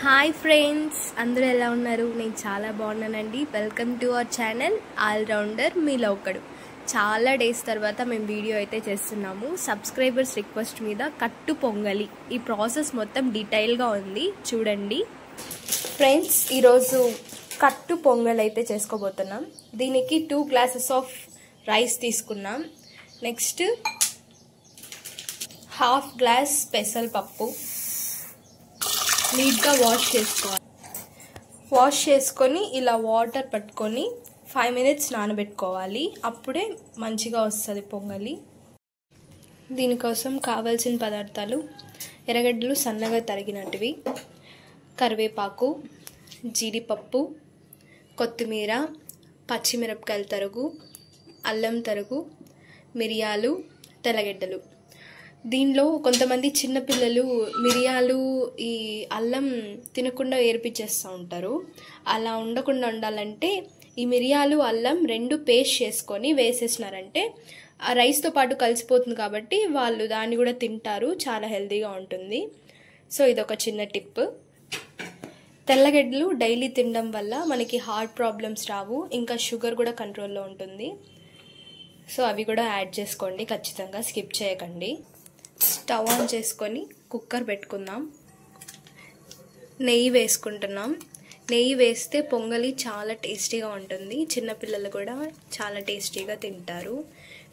Hi friends, అందరూ ఎలా ఉన్నారు? నేను చాలా బాగున్నానండి. Welcome to our channel allrounder మీలో ఒకడు. చాలా డేస్ తర్వాత మేము వీడియో అయితే చేస్తున్నాము. సబ్స్క్రైబర్స్ రిక్వెస్ట్ మీద కట్టు పొంగలి ఈ ప్రాసెస్ మొత్తం డీటెయిల్గా ఉంది, చూడండి ఫ్రెండ్స్. ఈరోజు కట్టు పొంగల్ అయితే చేసుకోబోతున్నాం. దీనికి 2 గ్లాసెస్ ఆఫ్ రైస్ తీసుకున్నాం. నెక్స్ట్ 1/2 గ్లాస్ పెసరపప్పు నీట్గా వాష్ చేసుకోవాలి. వాష్ చేసుకొని ఇలా వాటర్ పట్టుకొని 5 minutes నానబెట్టుకోవాలి. అప్పుడే మంచిగా వస్తుంది పొంగలి. దీనికోసం కావాల్సిన పదార్థాలు: ఎర్రగడ్డలు సన్నగా తరిగినటివి, కరివేపాకు, జీడిపప్పు, కొత్తిమీర, పచ్చిమిరపకాయల తరుగు, అల్లం తరుగు, మిరియాలు, తెల్లగడ్డలు. దీనిలో కొంతమంది చిన్నపిల్లలు మిరియాలు ఈ అల్లం తినకుండా ఏర్పించేస్తూ ఉంటారు. అలా ఉండకుండా ఉండాలంటే ఈ మిరియాలు అల్లం 2 పేస్ట్ చేసుకొని వేసేసినారంటే ఆ రైస్తో పాటు కలిసిపోతుంది కాబట్టి వాళ్ళు దాన్ని కూడా తింటారు. చాలా హెల్తీగా ఉంటుంది. సో ఇదొక చిన్న టిప్. తెల్లగడ్డలు డైలీ తినడం వల్ల మనకి హార్ట్ ప్రాబ్లమ్స్ రావు, ఇంకా షుగర్ కూడా కంట్రోల్లో ఉంటుంది. సో అవి కూడా యాడ్ చేసుకోండి, ఖచ్చితంగా స్కిప్ చేయకండి. స్టవ్ ఆన్ చేసుకొని కుక్కర్ పెట్టుకుందాం. నెయ్యి వేసుకుంటున్నాం. నెయ్యి వేస్తే పొంగలి చాలా టేస్టీగా ఉంటుంది. చిన్నపిల్లలు కూడా చాలా టేస్టీగా తింటారు.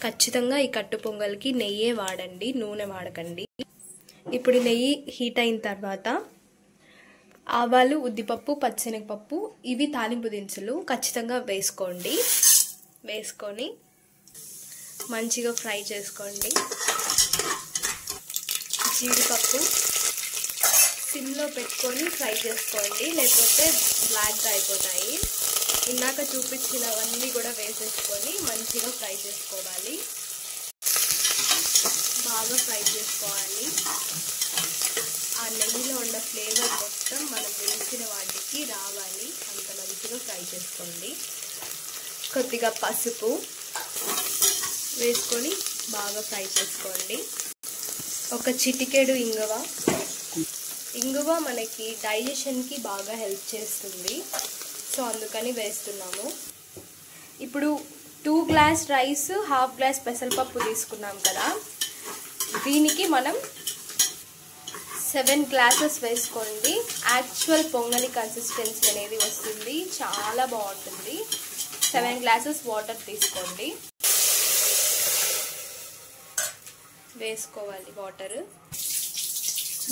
ఖచ్చితంగా ఈ కట్టు పొంగల్కి నెయ్యే వాడండి, నూనె వాడకండి. ఇప్పుడు నెయ్యి హీట్ అయిన తర్వాత ఆవాలు, ఉద్దిపప్పు, పచ్చిశనగపప్పు ఇవి తాలింపు దినుసులు ఖచ్చితంగా వేసుకోండి. వేసుకొని మంచిగా ఫ్రై చేసుకోండి. జీడిపప్పు సిమ్లో పెట్టుకొని ఫ్రై చేసుకోండి, లేకపోతే బ్లాక్గా అయిపోతాయి. ఇందాక చూపించినవన్నీ కూడా వేసేసుకొని మంచిగా ఫ్రై చేసుకోవాలి. బాగా ఫ్రై చేసుకోవాలి. ఆ నెయ్యిలో ఉన్న ఫ్లేవర్ మొత్తం మనం వేసిన వాటికి రావాలి, అంత మంచిగా ఫ్రై చేసుకోండి. కొద్దిగా పసుపు వేసుకొని బాగా ఫ్రై చేసుకోండి. ఒక చిటికెడు ఇంగువ మనకి డైజెషన్కి బాగా హెల్ప్ చేస్తుంది. సో అందుకని వేస్తున్నాము. ఇప్పుడు 2 గ్లాస్ రైస్, 1/2 గ్లాస్ పెసరపప్పు తీసుకున్నాం కదా, దీనికి మనం 7 గ్లాసెస్ వేసుకోండి. యాక్చువల్ పొంగలి కన్సిస్టెన్సీ అనేది వస్తుంది, చాలా బాగుంటుంది. 7 గ్లాసెస్ వాటర్ తీసుకోండి, వేసుకోవాలి వాటర్.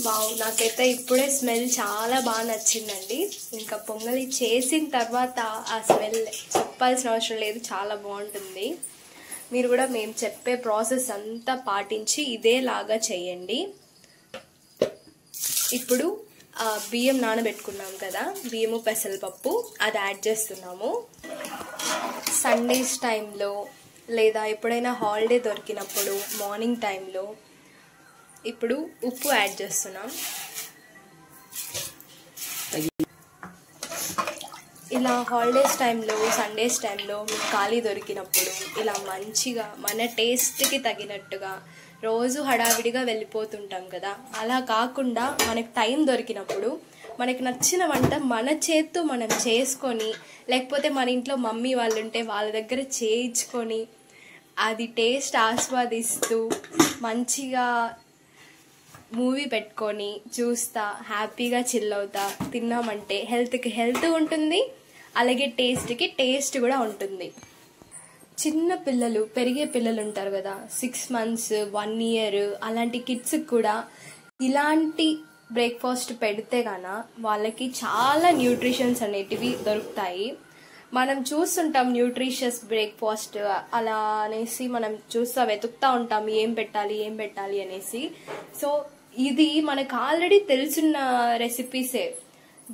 వావ్, నాకైతే ఇప్పుడే స్మెల్ చాలా బాగా నచ్చిందండి. ఇంకా పొంగలి చేసిన తర్వాత ఆ స్మెల్ చెప్పాల్సిన అవసరం లేదు, చాలా బాగుంటుంది. మీరు కూడా మేము చెప్పే ప్రాసెస్ అంతా పాటించి ఇదేలాగా చేయండి. ఇప్పుడు బియ్యం నానబెట్టుకున్నాం కదా, బియ్యము పెసరపప్పు అది యాడ్ చేస్తున్నాము. సండేస్ టైంలో లేదా ఎప్పుడైనా హాలిడే దొరికినప్పుడు మార్నింగ్ టైంలో ఇప్పుడు ఉప్పు యాడ్ చేస్తున్నాం. ఇలా హాలిడేస్ టైంలో, సండేస్ టైంలో మీకు ఖాళీ దొరికినప్పుడు ఇలా మంచిగా మన టేస్ట్కి తగినట్టుగా, రోజు హడావిడిగా వెళ్ళిపోతుంటాం కదా, అలా కాకుండా మనకు టైం దొరికినప్పుడు మనకు నచ్చిన వంట మన చేత్తో మనం చేసుకొని, లేకపోతే మన ఇంట్లో మమ్మీ వాళ్ళు ఉంటే వాళ్ళ దగ్గర చేయించుకొని అది టేస్ట్ ఆస్వాదిస్తూ మంచిగా మూవీ పెట్టుకొని చూస్తా హ్యాపీగా చిల్ అవుతా తిన్నామంటే హెల్త్కి హెల్త్ ఉంటుంది, అలాగే టేస్ట్కి టేస్ట్ కూడా ఉంటుంది. చిన్న పిల్లలు, పెరిగే పిల్లలు ఉంటారు కదా, 6 months 1 year అలాంటి కిడ్స్కి కూడా ఇలాంటి బ్రేక్ఫాస్ట్ పెడితే గాన వాళ్ళకి చాలా న్యూట్రిషన్స్ అనేటివి దొరుకుతాయి. మనం చూస్తుంటాం న్యూట్రిషియస్ బ్రేక్ఫాస్ట్ అలా అనేసి మనం వెతుకుతూ ఉంటాం ఏం పెట్టాలి అనేసి. సో ఇది మనకు ఆల్రెడీ తెలిసిన రెసిపీసే.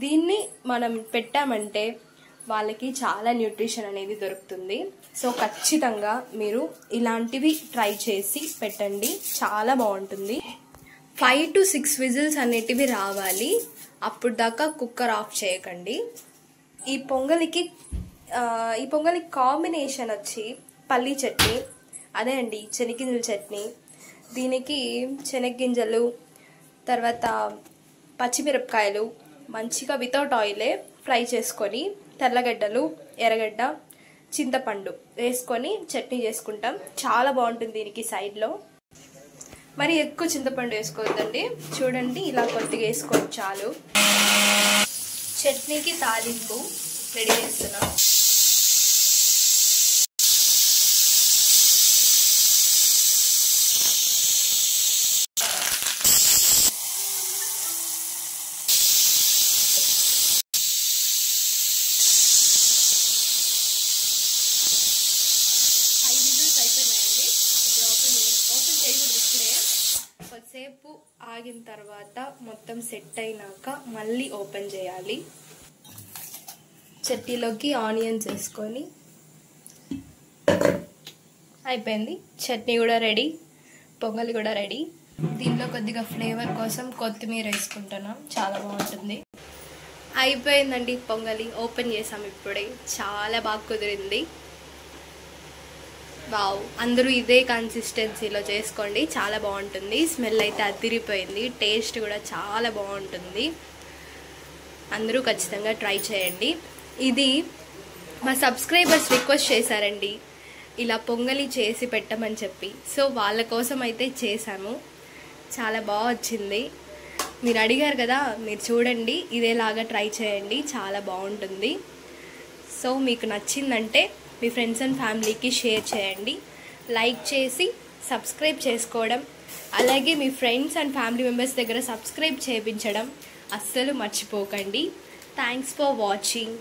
దీన్ని మనం పెట్టామంటే వాళ్ళకి చాలా న్యూట్రిషన్ అనేది దొరుకుతుంది. సో ఖచ్చితంగా మీరు ఇలాంటివి ట్రై చేసి పెట్టండి, చాలా బాగుంటుంది. 5 to 6 విజిల్స్ అనేటివి రావాలి, అప్పుడు దాకా కుక్కర్ ఆఫ్ చేయకండి. ఈ పొంగలికి కాంబినేషన్ వచ్చి పల్లీ చట్నీ, అదే అండి శనగగింజల చట్నీ. దీనికి శనగగింజలు, తర్వాత పచ్చిమిరపకాయలు, మంచిగా వితౌట్ ఆయిలే ఫ్రై చేసుకొని తెల్లగడ్డలు, ఎర్రగడ్డ, చింతపండు వేసుకొని చట్నీ చేసుకుంటాం. చాలా బాగుంటుంది దీనికి సైడ్లో. మరి ఎక్కువ చింతపండు వేసుకోవద్దండి, చూడండి ఇలా కొద్దిగా వేసుకోవచ్చు చాలు. చట్నీకి తాలింపు రెడీ చేస్తున్నాం. కొద్దిసేపు ఆగిన తర్వాత మొత్తం సెట్ అయినాక మళ్ళీ ఓపెన్ చేయాలి. చట్నీలోకి ఆనియన్స్ వేసుకొని అయిపోయింది. చట్నీ కూడా రెడీ, పొంగల్ కూడా రెడీ. దీనిలో కొద్దిగా ఫ్లేవర్ కోసం కొత్తిమీర వేసుకుంటున్నాం, చాలా బాగుంటుంది. అయిపోయిందండి పొంగలి. ఓపెన్ చేసాం ఇప్పుడే, చాలా బాగా కుదిరింది. వావ్, అందరూ ఇదే కన్సిస్టెన్సీలో చేసుకోండి, చాలా బాగుంటుంది. స్మెల్ అయితే అదిరిపోయింది, టేస్ట్ కూడా చాలా బాగుంటుంది. అందరూ ఖచ్చితంగా ట్రై చేయండి. ఇది మా సబ్స్క్రైబర్స్ రిక్వెస్ట్ చేశారండి ఇలా పొంగలి చేసి పెట్టమని చెప్పి, సో వాళ్ళ కోసం అయితే చేశాము. చాలా బాగా వచ్చింది. మీరు అడిగారు కదా, మీరు చూడండి, ఇదేలాగా ట్రై చేయండి, చాలా బాగుంటుంది. సో మీకు నచ్చిందంటే మీ ఫ్రెండ్స్ అండ్ ఫ్యామిలీకి షేర్ చేయండి. లైక్ చేసి సబ్స్క్రైబ్ చేసుకోవడం, అలాగే మీ ఫ్రెండ్స్ అండ్ ఫ్యామిలీ మెంబర్స్ దగ్గర సబ్స్క్రైబ్ చేయించడం అస్సలు మర్చిపోకండి. Thanks for watching.